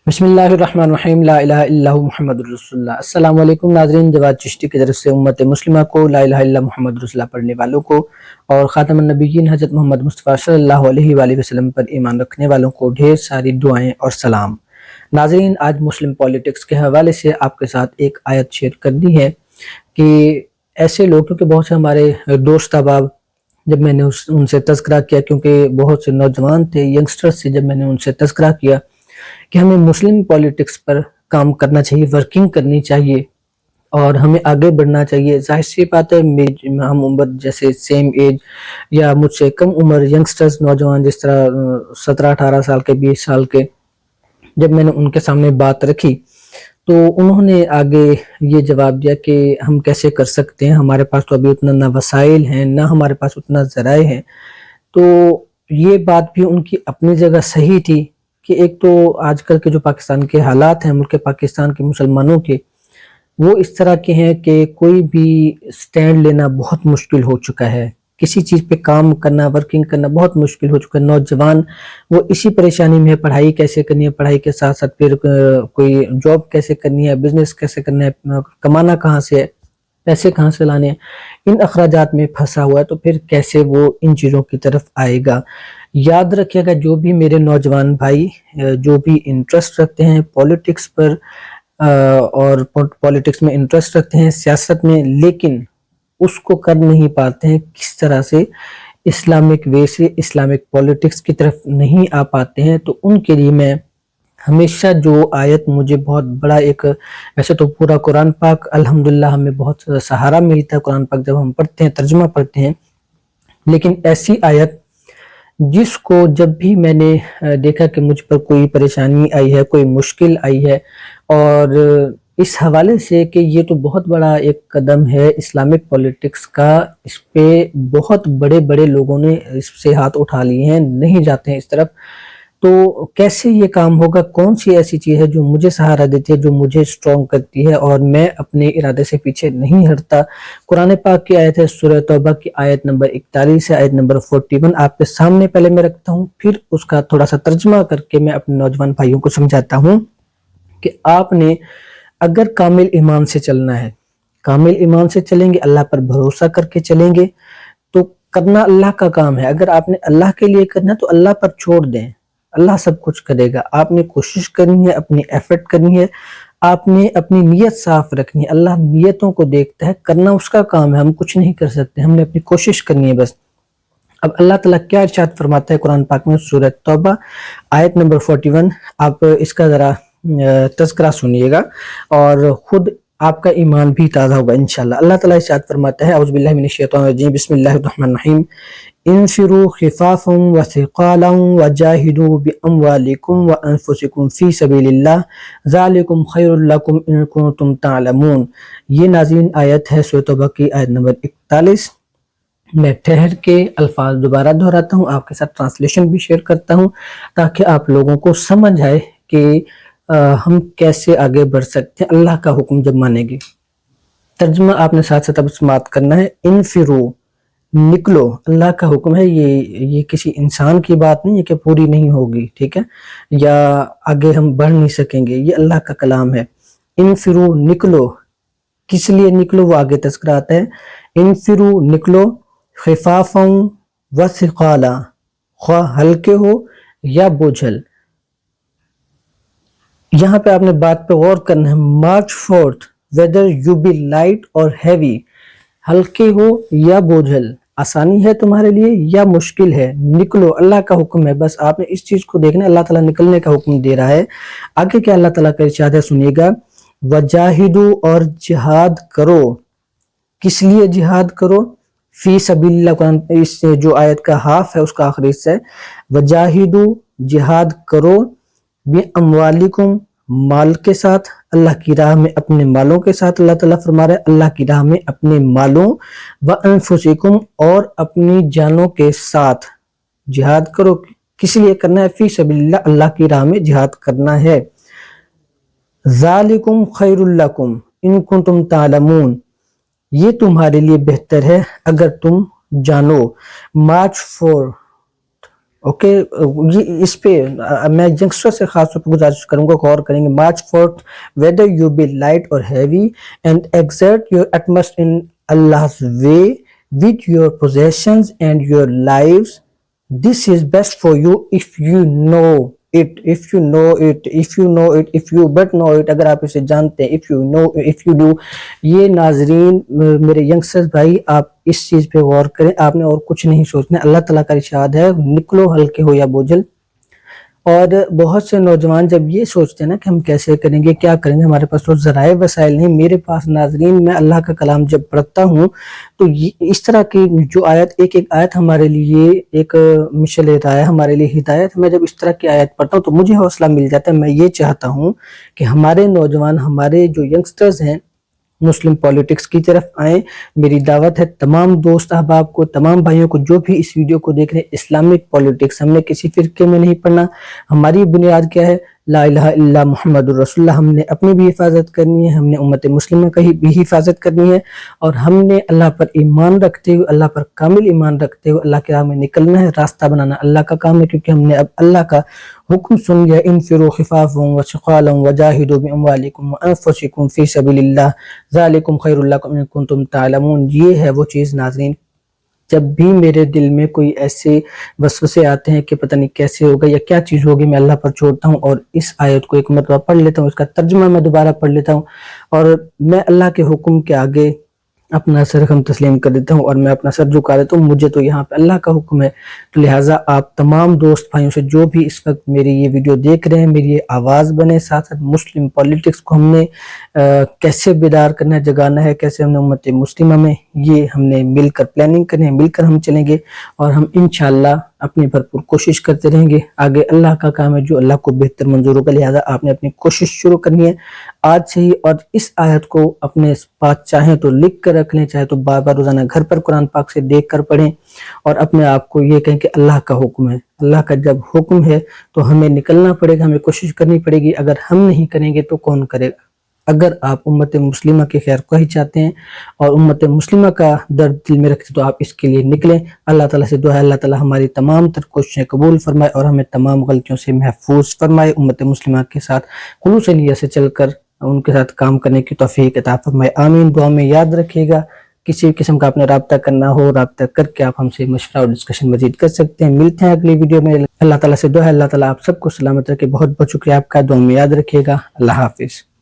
بسم اللہ الرحمن الرحیم لا الہ الا اللہ محمد رسول اللہ۔ السلام علیکم ناظرین، جواد چشتی کی طرف سے امت مسلمہ کو لا الہ الا اللہ محمد رسول اللہ پڑھنے والوں کو اور خاتم النبیین حضرت محمد مصطفیٰ صلی اللہ علیہ وآلہ وسلم پر ایمان رکھنے والوں کو ڈھیر ساری دعائیں اور سلام۔ ناظرین، آج مسلم پولیٹکس کے حوالے سے آپ کے ساتھ ایک آیت شیئر کرنی ہے کہ ایسے لوگ، کیونکہ بہت سے ہمارے دوست احباب، جب میں نے ان سے تذکرہ کیا، کیونکہ بہت سے نوجوان تھے، ینگسٹرز سے جب میں نے ان سے تذکرہ کیا کہ ہمیں مسلم پولیٹکس پر کام کرنا چاہیے، ورکنگ کرنی چاہیے اور ہمیں آگے بڑھنا چاہیے۔ ظاہر سی بات ہے، ہم عمر جیسے سیم ایج یا مجھ سے کم عمر ینگسٹرز، نوجوان جس طرح 17-18 سال کے، 20 سال کے، جب میں نے ان کے سامنے بات رکھی تو انہوں نے آگے یہ جواب دیا کہ ہم کیسے کر سکتے ہیں، ہمارے پاس تو ابھی اتنا نہ وسائل ہیں، نہ ہمارے پاس اتنا ذرائع ہیں۔ تو یہ بات بھی ان کی اپنی جگہ صحیح تھی کہ ایک تو آج کل کے جو پاکستان کے حالات ہیں، ملک پاکستان کے مسلمانوں کے، وہ اس طرح کے ہیں کہ کوئی بھی سٹینڈ لینا بہت مشکل ہو چکا ہے، کسی چیز پہ کام کرنا، ورکنگ کرنا بہت مشکل ہو چکا ہے۔ نوجوان وہ اسی پریشانی میں ہے، پڑھائی کیسے کرنی ہے، پڑھائی کے ساتھ ساتھ پھر کوئی جاب کیسے کرنی ہے، بزنس کیسے کرنا ہے، کمانا کہاں سے ہے، پیسے کہاں سے لانے ہیں، ان اخراجات میں پھنسا ہوا ہے، تو پھر کیسے وہ ان چیزوں کی طرف آئے گا۔ یاد رکھیے گا، جو بھی میرے نوجوان بھائی جو بھی انٹرسٹ رکھتے ہیں پولیٹکس پر اور پولیٹکس میں انٹرسٹ رکھتے ہیں، سیاست میں، لیکن اس کو کر نہیں پاتے ہیں کس طرح سے اسلامک وے سے، اسلامک پولیٹکس کی طرف نہیں آ پاتے ہیں، تو ان کے لیے میں ہمیشہ جو آیت مجھے بہت بڑا ایک، ویسے تو پورا قرآن پاک الحمدللہ ہمیں بہت سہارا ملتا ہے قرآن پاک جب ہم پڑھتے ہیں، ترجمہ پڑھتے ہیں، لیکن ایسی آیت جس کو جب بھی میں نے دیکھا کہ مجھ پر کوئی پریشانی آئی ہے، کوئی مشکل آئی ہے، اور اس حوالے سے کہ یہ تو بہت بڑا ایک قدم ہے اسلامک پولیٹکس کا، اس پہ بہت بڑے بڑے لوگوں نے اس سے ہاتھ اٹھا لیے ہیں، نہیں جاتے ہیں اس طرف، تو کیسے یہ کام ہوگا؟ کون سی ایسی چیز ہے جو مجھے سہارا دیتی ہے، جو مجھے سٹرونگ کرتی ہے اور میں اپنے ارادے سے پیچھے نہیں ہٹتا؟ قرآن پاک کی آیت ہے، سورہ توبہ کی آیت نمبر 41 سے آیت نمبر 41 آپ کے سامنے پہلے میں رکھتا ہوں، پھر اس کا تھوڑا سا ترجمہ کر کے میں اپنے نوجوان بھائیوں کو سمجھاتا ہوں کہ آپ نے اگر کامل ایمان سے چلنا ہے، کامل ایمان سے چلیں گے، اللہ پر بھروسہ کر کے چلیں گے، تو کرنا اللہ کا کام ہے۔ اگر آپ نے اللہ کے لیے کرنا ہے تو اللہ پر چھوڑ دیں، اللہ سب کچھ کرے گا۔ آپ نے کوشش کرنی ہے، اپنی ایفرٹ کرنی ہے، آپ نے اپنی نیت صاف رکھنی ہے، اللہ نیتوں کو دیکھتا ہے، کرنا اس کا کام ہے، ہم کچھ نہیں کر سکتے، ہم نے اپنی کوشش کرنی ہے بس۔ اب اللہ تعالیٰ کیا ارشاد فرماتا ہے قرآن پاک میں، سورہ توبہ آیت نمبر 41، آپ اس کا ذرا تذکرہ سنیے گا اور خود آپ کا ایمان بھی تازہ ہوگا انشاءاللہ۔ اللہ تعالیٰ ارشاد فرماتا ہے، اعوذ باللہ من الشیطان الرجیم، بسم اللہ الرحمن الرحیم، انفروا خفافا وثقالا وجاہدوا باموالکم وانفسکم فی سبیل اللہ ذالکم خیر لکم ان کنتم تعلمون۔ یہ نازلین آیت ہے سورہ توبہ کی آیت نمبر 41۔ میں ٹھہر کے الفاظ دوبارہ دہراتا ہوں، آپ کے ساتھ ٹرانسلیشن بھی شیئر کرتا ہوں تاکہ آپ لوگوں کو سمجھ آئے کہ ہم کیسے آگے بڑھ سکتے ہیں اللہ کا حکم جب مانیں گے۔ ترجمہ آپ نے ساتھ ساتھ اب سماعت کرنا ہے۔ انفرو، نکلو، اللہ کا حکم ہے، یہ کسی انسان کی بات نہیں ہے کہ پوری نہیں ہوگی، ٹھیک ہے، یا آگے ہم بڑھ نہیں سکیں گے، یہ اللہ کا کلام ہے۔ انفرو، نکلو، کس لیے نکلو وہ آگے تذکرہ آتا ہے۔ انفرو، نکلو، خفافا وثقالا، خواہ ہلکے ہو یا بوجھل۔ یہاں پہ آپ نے بات پہ غور کرنا ہے، March fourth whether you be light or heavy، ہلکے ہو یا بوجھل، آسانی ہے تمہارے لیے یا مشکل ہے، نکلو، اللہ کا حکم ہے، بس آپ نے اس چیز کو دیکھنا ہے، اللہ تعالیٰ نکلنے کا حکم دے رہا ہے۔ آگے کیا اللہ تعالیٰ کا ارشاد ہے سنیے گا، وجاہدو، اور جہاد کرو، کس لیے جہاد کرو؟ فی سبیل اللہ، قرآن اس جو آیت کا ہاف ہے اس کا آخری حصہ ہے، وجاہدو، جہاد کرو، باموالکم، مال کے ساتھ، اللہ کی راہ میں اپنے مالوں کے ساتھ، اللہ تعالیٰ فرما رہا ہے اللہ کی راہ میں اپنے مالوں، وانفسکم، اور اپنی جانوں کے ساتھ جہاد کرو۔ کس لیے کرنا ہے؟ فی سبیل اللہ، اللہ کی راہ میں جہاد کرنا ہے۔ ذالکم خیر لکم ان کنتم تعلمون، یہ تمہارے لیے بہتر ہے اگر تم جانو۔ مارچ 4 اوکے، یہ اس پہ میں ینگسٹر سے خاص طور پہ گزارش کروں گا، غور کریں گے. March forth whether you be light اور heavy and exert your utmost in Allah's way with your possessions and your lives. This is best for you if you know it, if you know it, if you know it, if you but know it. اگر آپ اسے جانتے ہیں, if you know, if you do. یہ ناظرین میرے youngster بھائی, آپ اس چیز پہ غور کریں, آپ نے اور کچھ نہیں سوچنا. اللہ تعالیٰ کا ارشاد ہے, نکلو ہلکے ہو یا بوجھل. اور بہت سے نوجوان جب یہ سوچتے ہیں نا کہ ہم کیسے کریں گے, کیا کریں گے, ہمارے پاس تو ذرائع وسائل نہیں. میرے پاس ناظرین, میں اللہ کا کلام جب پڑھتا ہوں تو اس طرح کی جو آیت, ایک ایک آیت ہمارے لیے ایک مشعل ہدایت, ہمارے لیے ہدایت. میں جب اس طرح کی آیت پڑھتا ہوں تو مجھے حوصلہ مل جاتا ہے. میں یہ چاہتا ہوں کہ ہمارے نوجوان, ہمارے جو ینگسٹرز ہیں, مسلم پولیٹکس کی طرف آئیں. میری دعوت ہے تمام دوست احباب کو, تمام بھائیوں کو جو بھی اس ویڈیو کو دیکھ رہے ہیں. اسلامک پولیٹکس ہم نے کسی فرقے میں نہیں پڑھنا. ہماری بنیاد کیا ہے؟ لا الہ الا محمد الرسول اللہ. ہم نے اپنی بھی حفاظت کرنی ہے, ہم نے امت مسلمہ کی بھی حفاظت کرنی ہے, اور ہم نے اللہ پر ایمان رکھتے ہوئے, اللہ پر کامل ایمان رکھتے ہوئے اللہ کے راہ میں نکلنا ہے. راستہ بنانا اللہ کا کام ہے, کیونکہ ہم نے اب اللہ کا حکم سن لیا. انفروا خفافا وثقالا وجاہدوا باموالکم وانفسکم فی سبیل اللہ ذالکم خیر لکم ان کنتم تعلمون. یہ ہے وہ چیز ناظرین, جب بھی میرے دل میں کوئی ایسے وسوسے آتے ہیں کہ پتہ نہیں کیسے ہوگا یا کیا چیز ہوگی, میں اللہ پر چھوڑتا ہوں اور اس آیت کو ایک مرتبہ پڑھ لیتا ہوں, اس کا ترجمہ میں دوبارہ پڑھ لیتا ہوں, اور میں اللہ کے حکم کے آگے اپنا سر ہم تسلیم کر دیتا ہوں اور میں اپنا سر جھکا دیتا ہوں. مجھے تو یہاں پہ اللہ کا حکم ہے. تو لہٰذا آپ تمام دوست بھائیوں سے جو بھی اس وقت میری یہ ویڈیو دیکھ رہے ہیں, میری یہ آواز بنے. ساتھ ساتھ مسلم پولیٹکس کو ہم نے کیسے بیدار کرنا ہے, جگانا ہے, کیسے ہم نے امت مسلمہ میں, یہ ہم نے مل کر پلاننگ کرنی ہے, مل کر ہم چلیں گے, اور ہم انشاءاللہ اپنی بھرپور کوشش کرتے رہیں گے. آگے اللہ کا کام ہے جو اللہ کو بہتر منظور ہوگا. لہٰذا آپ نے اپنی کوشش شروع کرنی ہے آج سے ہی, اور اس آیت کو اپنے پاس چاہیں تو لکھ کر رکھ لیں, چاہے تو بار بار روزانہ گھر پر قرآن پاک سے دیکھ کر پڑھیں, اور اپنے آپ کو یہ کہیں کہ اللہ کا حکم ہے. اللہ کا جب حکم ہے تو ہمیں نکلنا پڑے گا, ہمیں کوشش کرنی پڑے گی. اگر ہم نہیں کریں گے تو کون کرے گا؟ اگر آپ امت مسلمہ کے خیر کو ہی چاہتے ہیں اور امت مسلمہ کا درد دل میں رکھتے تو آپ اس کے لیے نکلیں. اللہ تعالیٰ سے دعا ہے اللہ تعالیٰ ہماری تمام تر کوششیں قبول فرمائے اور ہمیں تمام غلطیوں سے محفوظ فرمائے. امت مسلمہ کے ساتھ خلوص نیت سے چل کر ان کے ساتھ کام کرنے کی توفیق عطا فرمائے. آمین. دعا میں یاد رکھیے گا, کسی قسم کا آپ نے رابطہ کرنا ہو, رابطہ کر کے آپ ہم سے مشورہ اور ڈسکشن مزید کر سکتے ہیں. ملتے ہیں اگلی ویڈیو میں. اللہ تعالیٰ سے دعا ہے اللہ تعالیٰ آپ سب کو سلامت رکھے. بہت بہت شکریہ آپ کا. دعا میں یاد رکھیے گا. اللہ حافظ.